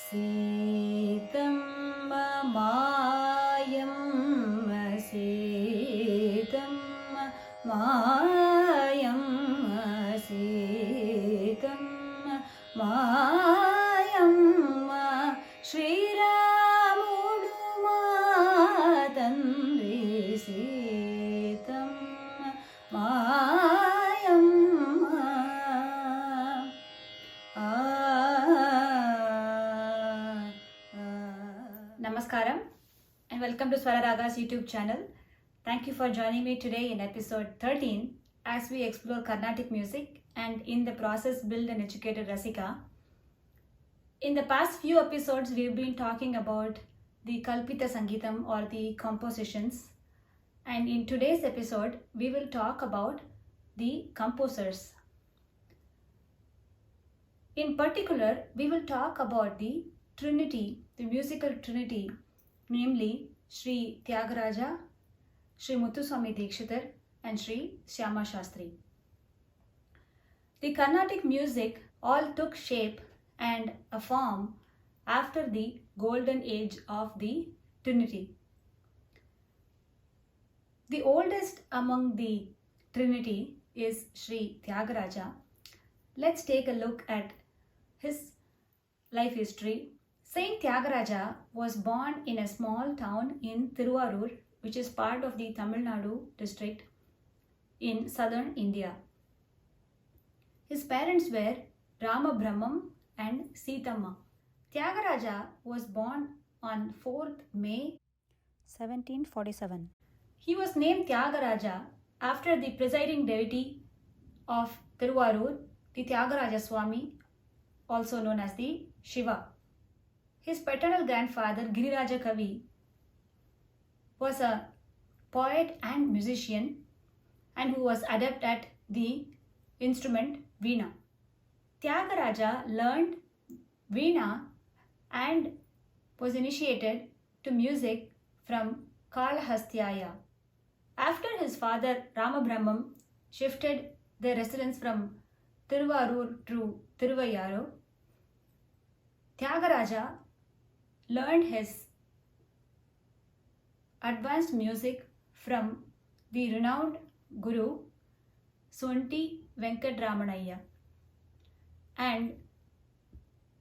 सीतं मायं सीतं मायं सीतं मायं श्रीरामुडु मा तंद्रि सीतं मायं Namaskaram and welcome to Swara Raga's YouTube channel. Thank you for joining me today in episode 13 as we explore Carnatic music and in the process build an educated Rasika. In the past few episodes we've been talking about the Kalpita Sangeetam or the compositions, and in today's episode we will talk about the composers. In particular, we will talk about the Trinity, the musical Trinity, namely Sri Tyagaraja, Sri Muthuswami Dikshitar and Sri Shyama Shastri. The Carnatic music all took shape and a form after the golden age of the Trinity. The oldest among the Trinity is Sri Tyagaraja. Let's take a look at his life history. Saint Tyagaraja was born in a small town in Tiruvarur, which is part of the Tamil Nadu district in southern India. His parents were Rama Brahmam and Sitamma. Tyagaraja was born on 4th May 1747. He was named Tyagaraja after the presiding deity of Tiruvarur, the Tyagaraja Swami, also known as the Shiva. His paternal grandfather Giriraja Kavi was a poet and musician and who was adept at the instrument Veena. Tyagaraja learned Veena and was initiated to music from Kalahastya. After his father Rama Brahmam shifted their residence from Tiruvarur to Tiruvayyaru, Tyagaraja learned his advanced music from the renowned Guru Sonti Venkatramanayya, and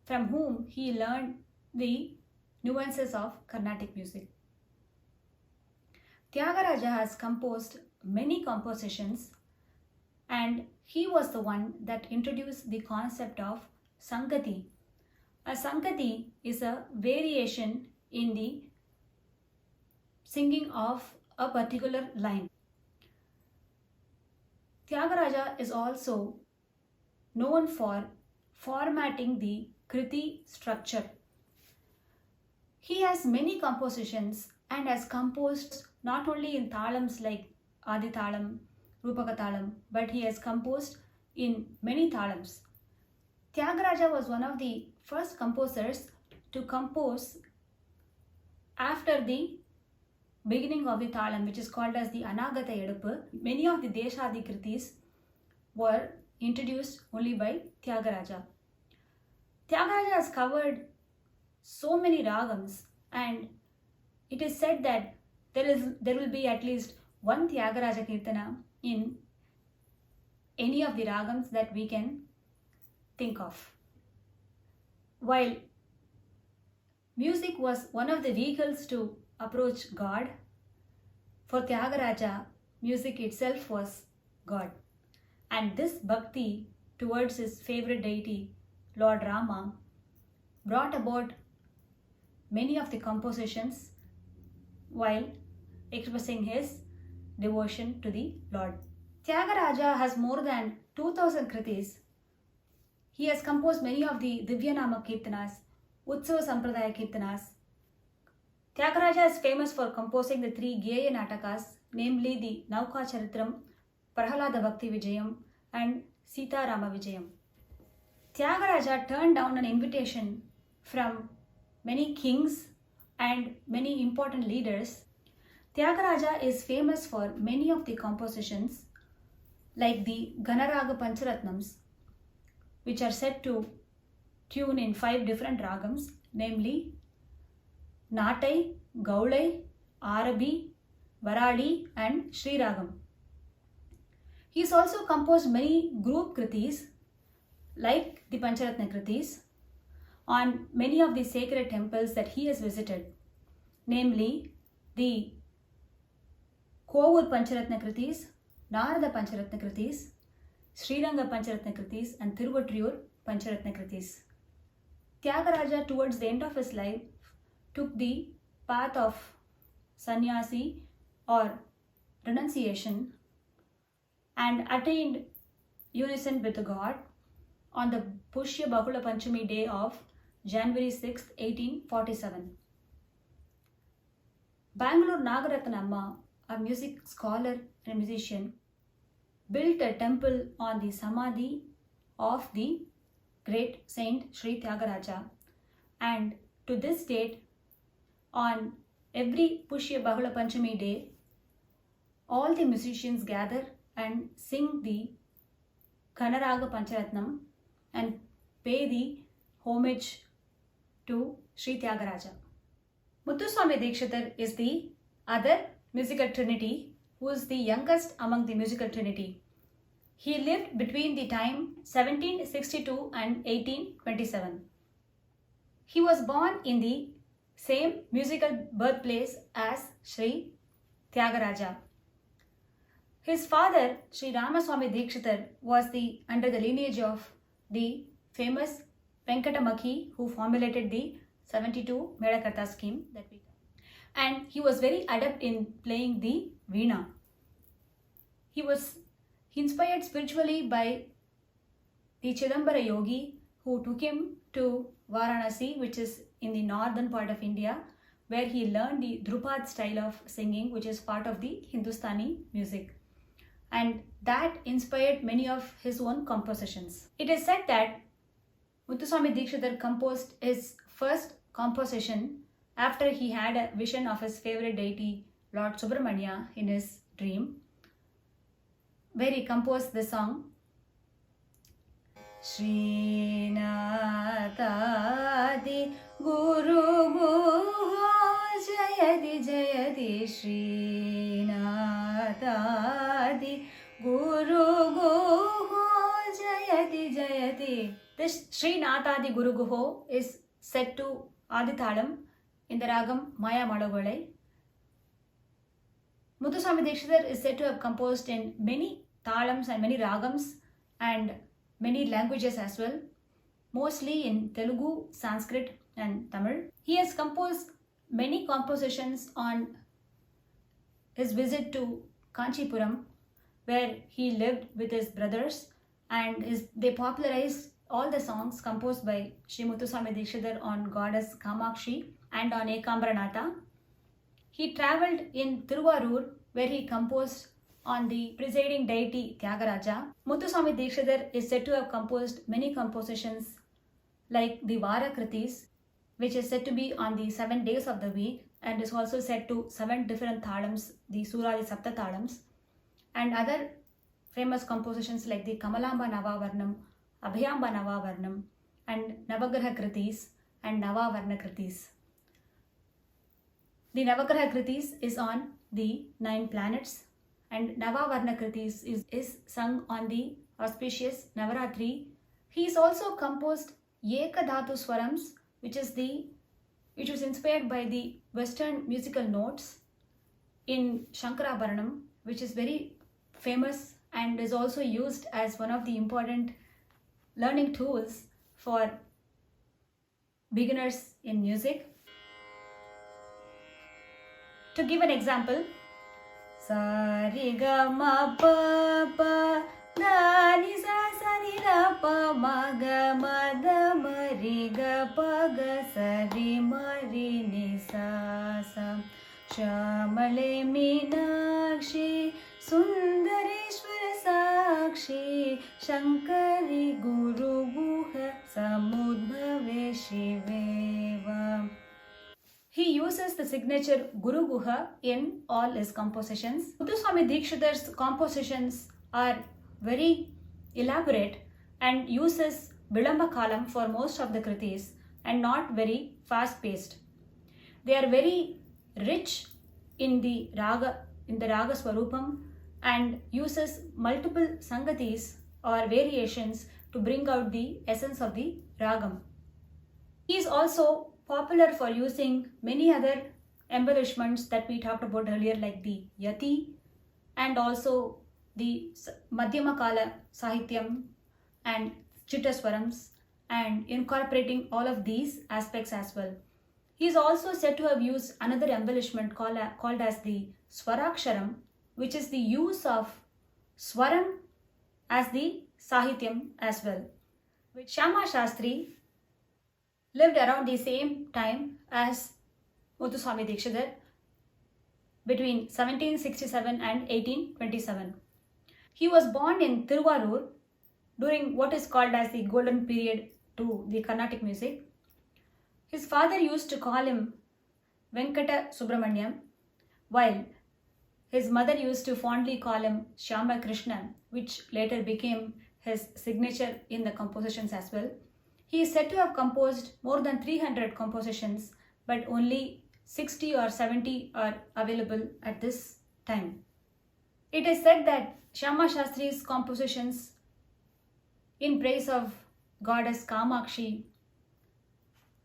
from whom he learned the nuances of Carnatic music. Tyagaraja has composed many compositions, and he was the one that introduced the concept of Sangati. A Sangati is a variation in the singing of a particular line. Tyagaraja is also known for formatting the Kriti structure. He has many compositions and has composed not only in thalams like Adi Thalam, Rupaka Thalam, but he has composed in many thalams. Tyagaraja was one of the first composers to compose after the beginning of the thalam, which is called as the Anagata Eduppu. Many of the Deshadi Kritis were introduced only by Tyagaraja. Tyagaraja has covered so many ragams, and it is said that there will be at least one Tyagaraja Kirtana in any of the ragams that we can think of. While music was one of the vehicles to approach God, for Tyagaraja, music itself was God. And this bhakti towards his favorite deity, Lord Rama, brought about many of the compositions while expressing his devotion to the Lord. Tyagaraja has more than 2000 kritis. He has composed many of the Divyanama Kirtanas, Utsava Sampradaya Kirtanas. Tyagaraja is famous for composing the 3 Geya Natakas, namely the Nauka Charitram, Prahalada Bhakti Vijayam and Sita Rama Vijayam. Tyagaraja turned down an invitation from many kings and many important leaders. Tyagaraja is famous for many of the compositions like the Ganaraga Pancharatnams, which are said to tune in 5 different ragams, namely Natai, Gaulai, Arabi, Varali and Sri Ragam. He has also composed many group kritis like the Pancharatna kritis on many of the sacred temples that he has visited, namely the Kovur Pancharatna kritis, Narada Pancharatna kritis, Sriranga Pancharatna kritis and Thiruvattriyur Pancharatna kritis. Tyagaraja towards the end of his life took the path of sannyasi or renunciation and attained unison with God on the Pushya Bahula Panchami day of January 6, 1847. Bangalore Nagaratna Amma, a music scholar and musician, built a temple on the Samadhi of the great Saint Sri Tyagaraja, and to this date, on every Pushya Bahula Panchami day, all the musicians gather and sing the Kanaraga Pancharatnam and pay the homage to Sri Tyagaraja. Muthuswami Dikshitar is the other musical trinity who is the youngest among the musical trinity. He lived between the time 1762 and 1827. He was born in the same musical birthplace as Sri Tyagaraja. His father, Sri Ramaswamy Dikshitar, was under the lineage of the famous Venkatamakhi who formulated the 72 Medakarta scheme that we know. And he was very adept in playing the veena. He was inspired spiritually by the Chidambara yogi who took him to Varanasi, which is in the northern part of India, where he learned the Drupad style of singing, which is part of the Hindustani music. And that inspired many of his own compositions. It is said that Muthuswami Dikshitar composed his first composition after he had a vision of his favorite deity, Lord Subramanya, in his dream, where he composed the song Srinatadi Guru Guho Jayati Jayati Srinatadi Guru Guho Jayati Jayati. This Srinatadi Guru Guho is set to Adithalam in the ragam Maya Madagolai. Muthuswami Dikshitar is said to have composed in many thalams and many ragams and many languages as well, mostly in Telugu, Sanskrit and Tamil. He has composed many compositions on his visit to Kanchipuram, where he lived with his brothers, and they popularized all the songs composed by Sri Muthuswami Dikshitar on goddess Kamakshi and on Ekambranatha. He travelled in Tiruvarur, where he composed on the presiding deity Tyagaraja. Muthuswami Dikshitar is said to have composed many compositions like the Vara Kritis, which is said to be on the 7 days of the week and is also set to 7 different thalams, the Surali Sapta thalams, and other famous compositions like the Kamalamba Navavarnam, Abhyamba Navavarnam, and Navagraha Kritis and Navavarna Kritis. The Navagraha Kritis is on the 9 planets, and Navavarna Kritis is sung on the auspicious Navaratri. He has also composed Ekadhatu Swarams, which was inspired by the Western musical notes in Shankarabharanam, which is very famous and is also used as one of the important learning tools for beginners in music. To give an example, Sa Re Ga Ma Pa Pa Da Ni Sa Sa Ni Ra Pa Ma Ga Ma Da Ma Re Ga Pa Ga Sa Re Ma Re Ni Sa Sa Shamale Meenakshi Sundareshwara Sakshi Shankari Guru Guha Samudbhave Shiveva. He uses the signature Guru Guha in all his compositions. Muthuswami Dikshitar's compositions are very elaborate and uses Vilamba Kalam for most of the Kritis and not very fast paced. They are very rich in the raga swarupam and uses multiple sangatis or variations to bring out the essence of the ragam. He is also popular for using many other embellishments that we talked about earlier, like the yati and also the Madhyama Kala Sahityam and Chittaswarams, and incorporating all of these aspects as well. He is also said to have used another embellishment called as the Swaraksharam, which is the use of Swaram as the Sahityam as well. Shyama Shastri lived around the same time as Muthuswami Dikshitar between 1767 and 1827. He was born in Tiruvarur during what is called as the golden period to the Carnatic music. His father used to call him Venkata Subramanyam, while his mother used to fondly call him Shyama Krishna, which later became his signature in the compositions as well. He is said to have composed more than 300 compositions, but only 60 or 70 are available at this time. It is said that Shyama Shastri's compositions in praise of goddess Kamakshi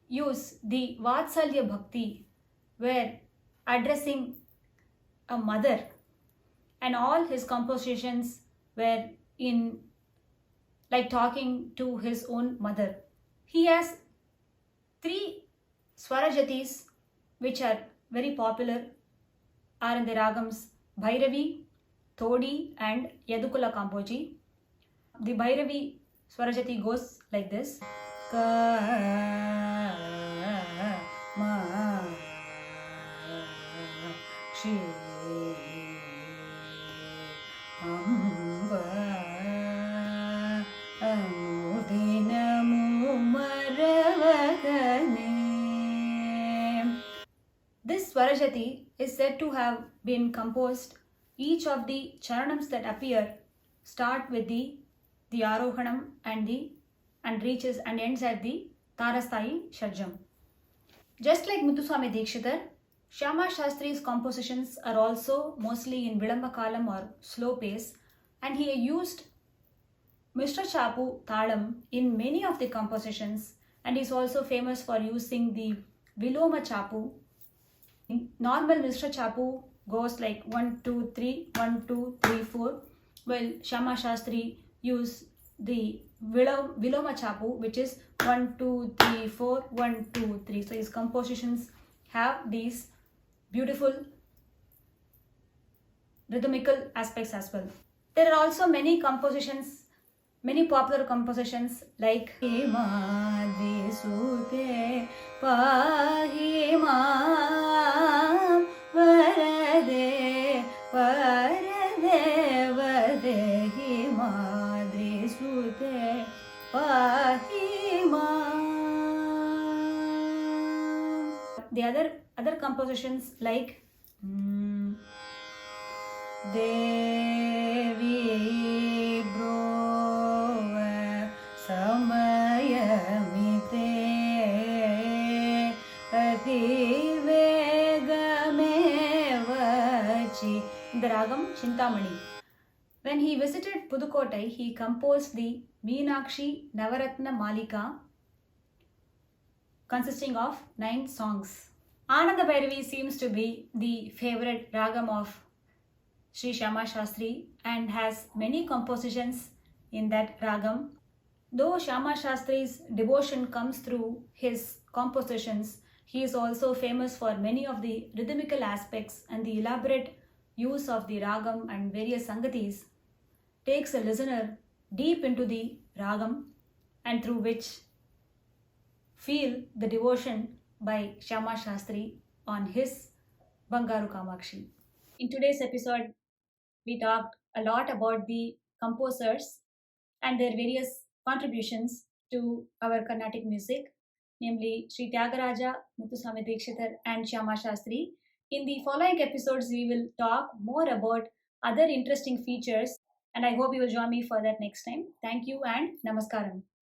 use the Vatsalya Bhakti, where addressing a mother, and all his compositions were in like talking to his own mother. He has three Swarajatis which are very popular, are in the ragams Bhairavi, Todi and Yadukula Kamboji. The Bhairavi Swarajati goes like this. Ka ma shi amba amudinamu maravagane. This Swarajati is said to have been composed. Each of the charanams that appear start with the Arohanam and reaches and ends at the Tarasthai Shajam. Just like Muthuswami Dikshitar, Shyama Shastri's compositions are also mostly in Vilamba Kalam or slow pace, and he used Mishra Chapu Thalam in many of the compositions, and is also famous for using the Viloma Chapu. Normal Mishra Chapu goes like 1 2 3 1 2 3 4, while Shyama Shastri used the Viloma Chapu, which is 1 2 3 4 1 2 3. So his compositions have these beautiful rhythmical aspects as well. There are also many compositions, many popular compositions like Madhi Sute Pahi Mam Varade Varade Vadehi Madhi Sute Pahi Mam. The other compositions like Devi Brova Samayamite Ativegamevachi. The ragam Chintamani. When he visited Pudukottai, he composed the Meenakshi Navaratna Malika, consisting of 9 songs. Ananda Bhairavi seems to be the favorite ragam of Sri Shyama Shastri and has many compositions in that ragam. Though Shyama Shastri's devotion comes through his compositions, he is also famous for many of the rhythmical aspects, and the elaborate use of the ragam and various sangatis takes a listener deep into the ragam, and through which feel the devotion by Shyama Shastri on his Bangaru Kamakshi. In today's episode, we talked a lot about the composers and their various contributions to our Carnatic music, namely Sri Tyagaraja, Muthuswami Dikshitar and Shyama Shastri. In the following episodes, we will talk more about other interesting features, and I hope you will join me for that next time. Thank you and Namaskaram.